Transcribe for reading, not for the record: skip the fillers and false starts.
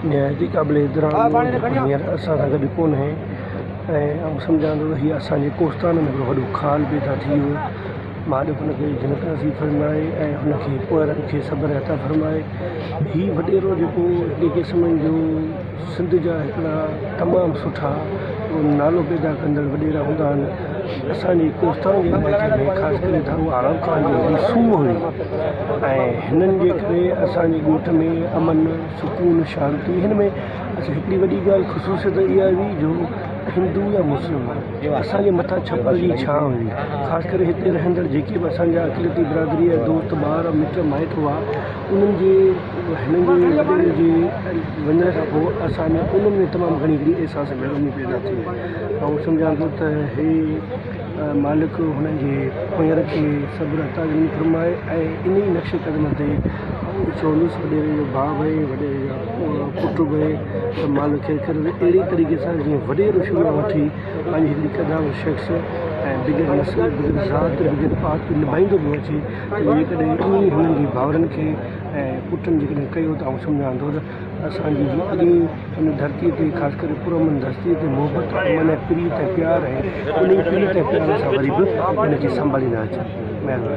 निहायती क़ाबिल एतिराम हींअर असां सां गॾु कोन आहे ऐं सम्झां थो त हीअ असांजे कोस्तान में हिकिड़ो वॾो खाल पैदा थी वियो। मालिक हुनखे जनत नसीब फरमाए ऐं हुनखे पोयरनि खे सब्र अता फरमाए। हीउ वॾेरो जेको हिकिड़े क़िस्म जो सिंध जा हिकिड़ा तमामु सुठा नालो पैदा कंदड़ वॾेरा हूंदा आहिनि। असांजे कोस्तान जे इलाइक़े में ख़ासि करे दारू आराम खान जी सूह हुई ऐं हिननि जे करे असांजे ॻोठ में अमन सुकून शांती हिन में हिकिड़ी वॾी ॻाल्हि ख़ुशूसियत इहा हुई जो हिंदू या मुस्लिम असांजे मथां छपल जी छांव हुई। ख़ासि करे हिते रहंदड़ जेके बि असांजा अक़िलती बिरादरी जा दोस्त ॿार मिट माइट हुआ उन्हनि जे हिननि जे वॾेरे जे वञण खां पोइ असांजे उन्हनि में तमामु घणी हिकिड़ी अहसास महिरबानी पैदा थी ऐं सम्झां थो त हे मालिक हुननि जे पोयर खे सब्र अता फरमाए ऐं इन ई नक्शे क़दम ते चोलीस वॾेरे जो भाउ भई वॾेरे जा पुटु भई त मालिक खे अहिड़ी तरीक़े सां जीअं वॾेरो शुरू वठी पंहिंजी हिकिड़ी क़दाम शख़्स ऐं बिगड़ नस्ल बिगड़ ज़ात बिगड़ पात निभाईंदो बि अचे जेकॾहिं इन ई हुननि जे भाउरनि खे ऐं पुटनि जेकॾहिं कयो त आउं सम्झां थो त असांजी जो अॻे हिन धरतीअ ते ख़ासि करे पुरमन धरतीअ ते मोहबत मन प्रीत ऐं प्यार आहे उन प्रीत ऐं प्यार सां वरी बि हिनखे संभालींदा अचनि। महिरबानी।